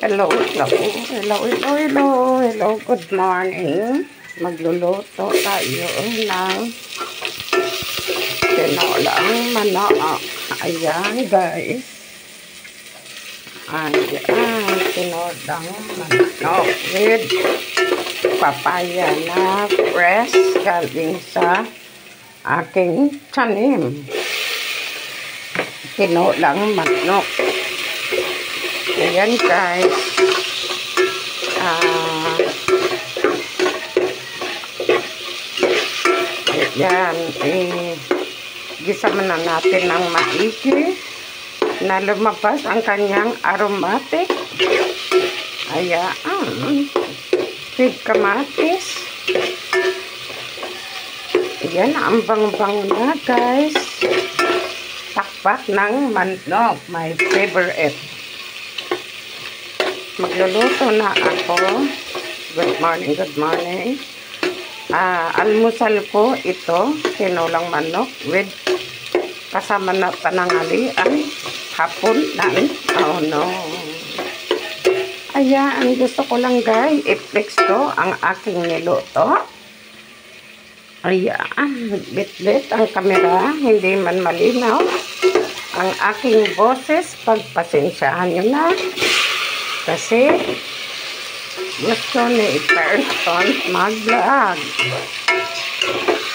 Hello, hello, hello, hello, hello, hello, good morning. Magluluto tayo ng tinolang manok. Ayan, guys. Ayan, tinolang manok with papaya na fresh galing sa aking tanim. Tinolang manok. Ayan, guys. Ayan, gisa na natin ng maigi na lumabas ang kanyang aromatic. Ayan, with kamatis. Ayan, ang bang-bang na, guys. Takpak ng manok, my favorite. Magluluto na ako. Good morning, good morning. Almusal ko ito, tinolang manok with kasama na pananghalian, hapon na. Oh no. Ayan, gusto ko lang, guys, i-flex to ang aking niluto. Ayan, bit-bit ang kamera, hindi man malinaw ang aking boses, pagpasensyahan nyo na. Kasi gusto ni person mag-vlog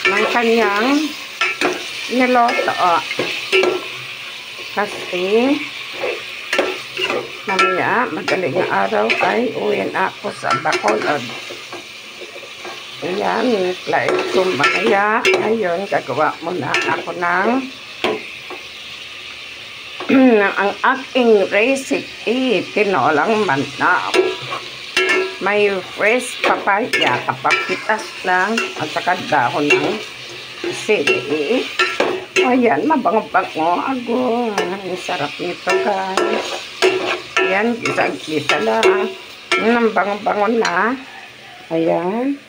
ng kanyang niloto. Kasi mamaya madaling araw ay uwiin ako sa Bacolod. Ayan, like kumaya. Ngayon, gagawa muna ako ng ang aking recipe, tinolang manok. May fresh papaya, kapapitas lang, at saka dahon ng sili. Ayan, mabango-bango. Ago, ang sarap nito, guys. Ayan, gisa-gisa lang. Ang bango-bango na. Ayan.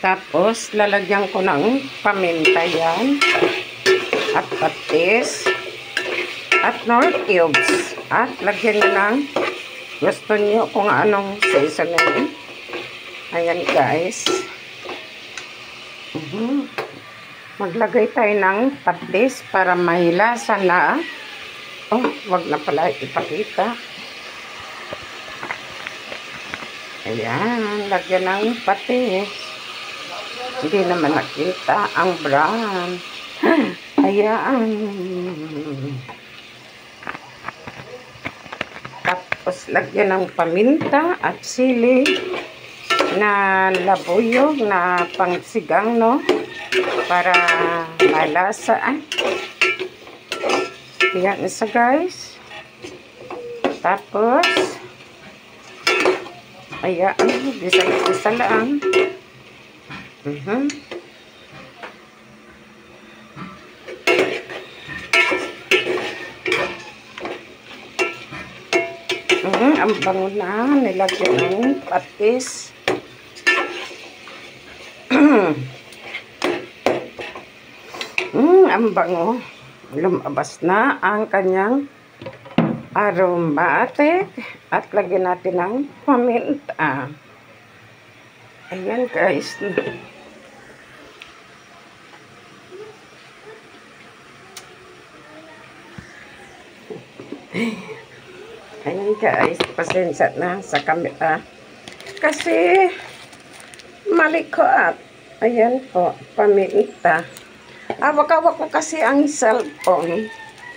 Tapos, lalagyan ko ng paminta yan. At patis. At nor cubes. At lagyan nyo ng gusto nyo kung anong seasoning. Ayan, guys. Maglagay tayo ng patis para mahilasa na. Oh, wag na pala ipakita. Ayan, lagyan ng patis. Hindi naman nakita ang brown. Ayan. Tapos, lagyan ng paminta at sili na labuyog na pangsigang, no? Para malasa. Ayan isa, guys. Tapos, ayan, isa lang. Ang bango na, nilagyan ng patis. Ang bango. Lumabas na ang kanyang aromatic. At lagyan natin ng paminta. Ayan, guys. Ayan, guys, pasensya na sa camera. Kasi malikot. Ayan po, paminta. Hawak-hawak ko kasi ang cellphone.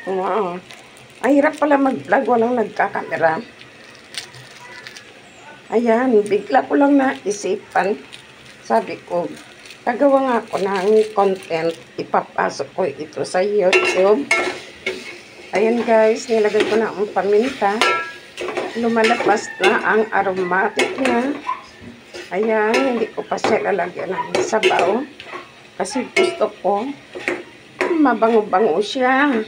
Wow. Ay, hirap pala mag-vlog, walang nagkakamera. Ayan, bigla ko lang naisipan. Sabi ko, gagawa nga ako ng content. Ipapasok ko ito sa YouTube. Ayan, guys, nilagay ko na ang paminta. Lumalabas na ang aromatic na. Ayan, hindi ko pa siya lalagyan ng sabaw. Kasi gusto ko mabango-bango siya.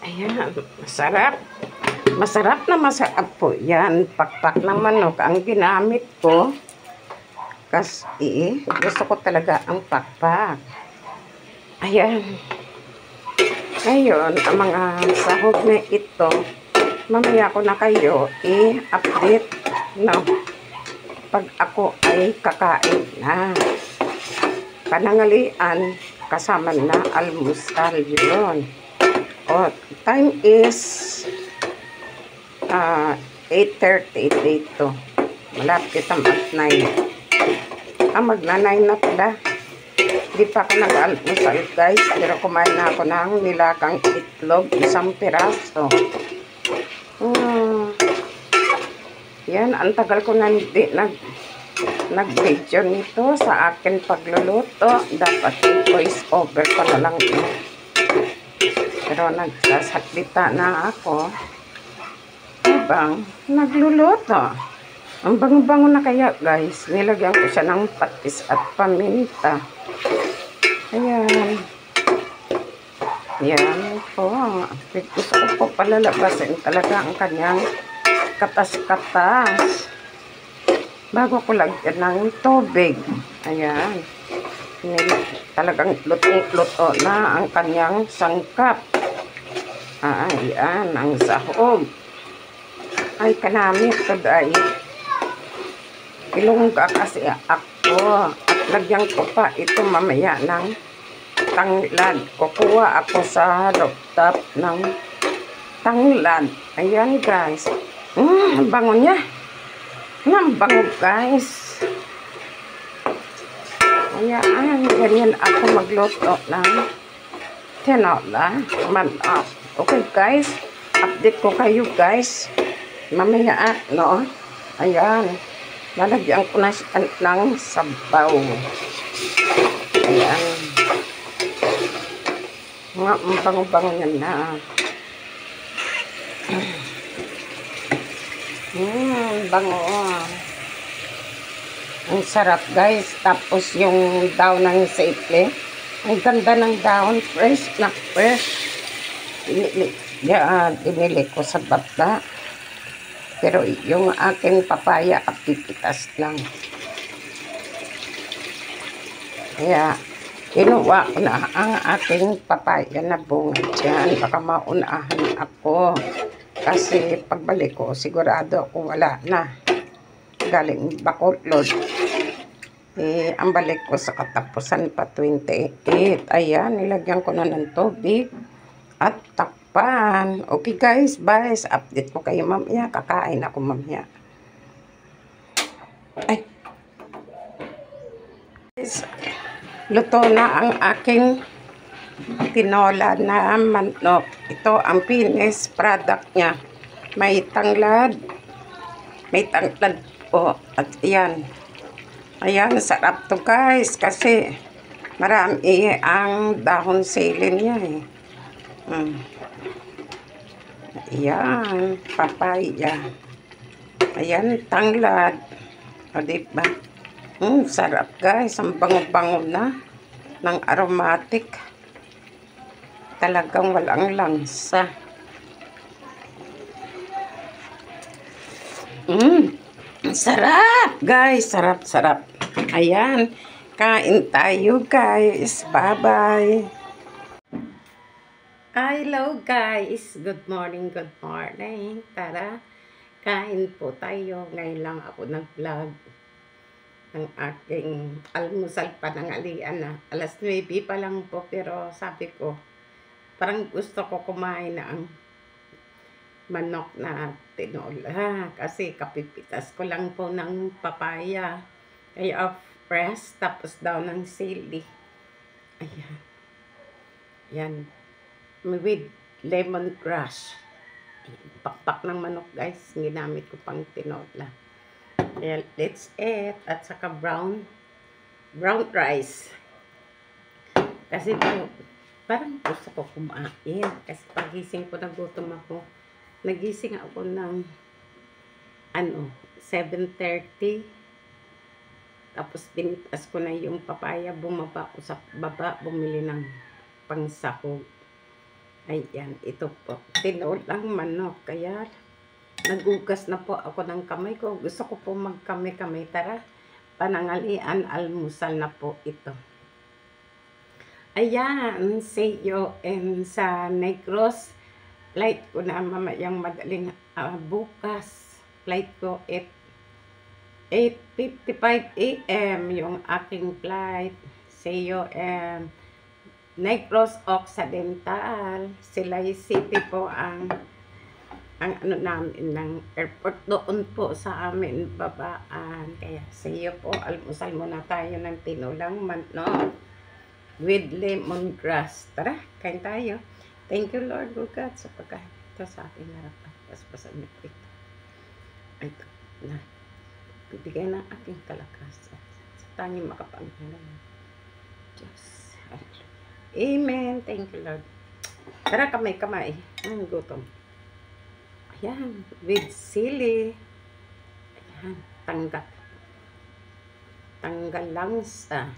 Ayan, masarap. Masarap na masarap po. Yan, pakpak ng manok ang ginamit ko. Kasi gusto ko talaga ang pakpak. Ayan. Ngayon, ang mga sahog na ito, mamaya ko na kayo i-update, no? Pag ako ay kakain na. Panangalian, kasama na almusal yun. O, time is 8:30 dito. Malapit ang mag-9. Magna-9 na pala. Hindi pa ako nag-almusal, guys. Pero kumain na ako ng nilagang itlog, isang piraso. Yan, ang tagal ko na hindi nag-video nito sa akin pagluluto. Dapat voice over ko na lang ito. Pero nagsasalita na ako habang nagluluto. Ang bango-bango na kaya, guys. Nilagyan ko siya ng patis at paminta. Ayan. Yan po. Gusto ko po palalabasin talaga ang kanyang katas-katas. Bago ko lagyan ng tubig. Ayan. Talagang lutong-luto na ang kanyang sangkap. Ayan. Ang sahog. Ay, kanami ito dahil ilungga kasi ako. At lagyan ko pa ito mamaya ng tanglad. Kukuha ako sa rooftop ng tanglad. Ayan, guys. Ang bango niya. Ang bango, guys. Ayan, ganyan ako magluto ng tinola. Okay, guys. Update ko kayo, guys. Mamaya, no? Ayan. Lalagyan ko na siya ng sabaw. Ayan. Ang bango-bango niya na. Bango. Ang sarap, guys. Tapos yung daon ng seitle. Ang ganda ng daon. Fresh na fresh. Dinili ko sa bata. Pero yung aking papaya, kapipitas lang. Kaya, kinuha ko na ang aking papaya na bunga dyan. Baka maunahan ako. Kasi pagbalik ko, sigurado ako wala na. Galing Bacolod. Ang balik ko sa katapusan pa 28. Ayan, nilagyan ko na ng tubig. At takpan. Okay, guys, bye. Update ko kayo mamaya. Kakain ako mamaya. Ay. Luto na ang aking tinola na manok. Ito ang finished product niya. May tanglad. May tanglad po. At ayan. Ayan, sarap to, guys. Kasi marami ang dahon silin niya eh. Ayan, papaya. Ayan, tanglad. O, diba? Sarap, guys. Ang bango-bango na ng aromatic. Talagang walang langsa. Sarap, guys. Sarap-sarap. Ayan. Kain tayo, guys. Bye-bye. Hello, guys. Good morning, good morning. Tara, kain po tayo. Ngayon lang ako nag-vlog ng aking almusal panangalian na. Alas 9 pa lang po, pero sabi ko, parang gusto ko kumain ng manok na tinola. Kasi kapipitas ko lang po ng papaya. Kaya fresh, tapos daw ng sili. Ayan. Yan. With lemongrass. Pakpak ng manok, guys. Ginamit ko pang tinola. Well, that's it. At saka brown rice. Kasi parang gusto ko kumain. Kasi pagising ko, nagutom ako. Nagising ako ng 7:30. Tapos pinitas ko na yung papaya. Bumaba ko sa baba. Bumili ng pangsahog. Ayan, ito po. Tinolang manok. Kaya, nagugas na po ako ng kamay ko. Gusto ko po magkamay-kamay. Tara, panangalian, almusal na po ito. Ayan, see you sa Negros. Flight ko na mamayang madaling bukas. Flight ko 8:55 a.m. yung aking flight. See you Negros Occidental. Silay City po ang ano namin ng airport, doon po sa amin babaan. Kaya see you po. Almusal muna tayo ng tinulang manok with lemongrass. Tara, kain tayo. Thank you, Lord, O God, sa pagkain ito sa aking harapan. Paspasan niyo po ito. Ito na bibigay ng aking kalakasan sa tanging makapangyarihan Diyos. Amen. Thank you, Lord. Tara, kamay. Ang gutom. Ayan, with sili. Ayan, tanggal langsa.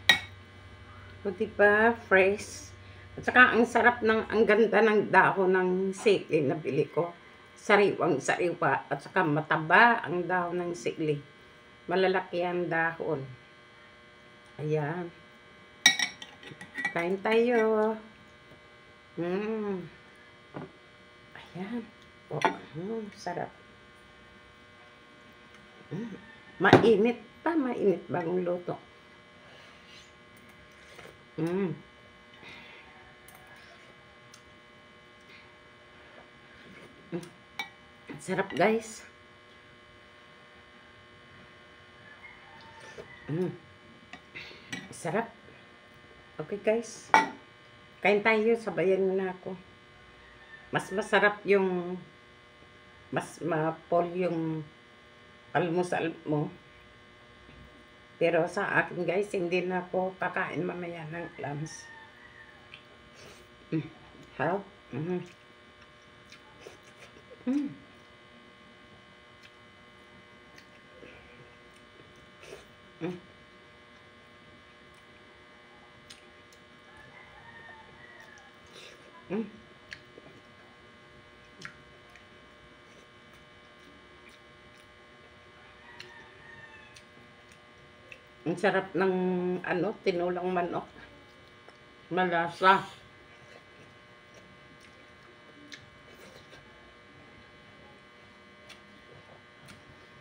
O, diba, fresh. At saka, ang sarap ang ganda ng dahon ng sili na bili ko. Sariwang-sariwa. At saka, mataba ang dahon ng sili. Malalaki ang dahon. Ayan. Kain tayo. Ayan. Oh, sarap. Mainit bagong luto. Sarap, guys. Sarap. Okay, guys. Kain tayo, sabayan mo na ako. Mas masarap yung mas mapol yung almusal mo. Pero sa akin, guys, hindi na ako kakain mamaya ng clams. How? Ang sarap ng tinulang manok. Malasa.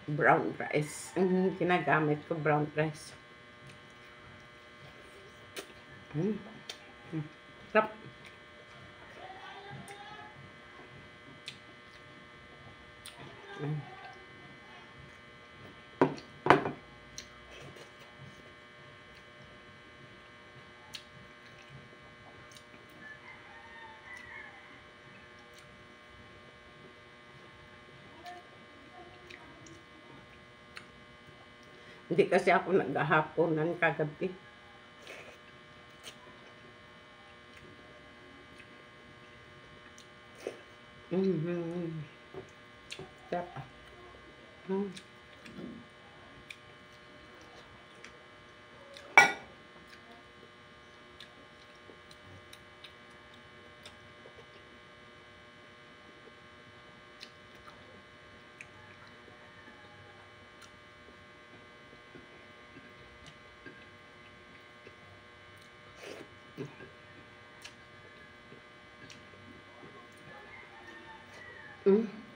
Brown rice. Ang ginagamit ko, brown rice. Sarap. Hindi kasi ako naghahaponan kagabi. Sarap.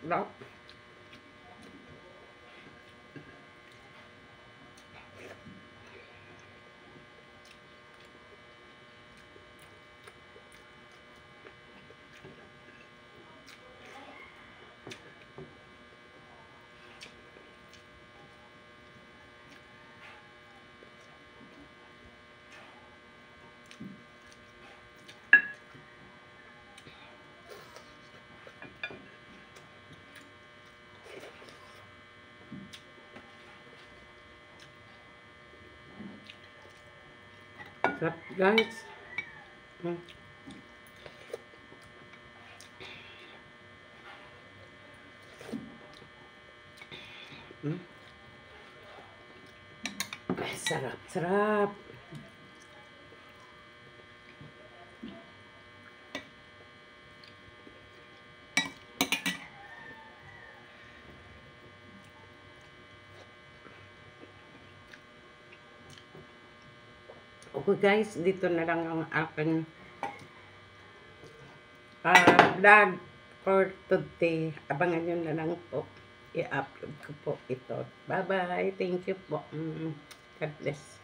Sarap. Sarap, guys. Sarap. Okay guys, dito na lang ang aking vlog for today. Abangan nyo na lang po. I-upload ko po ito. Bye-bye. Thank you po. God bless.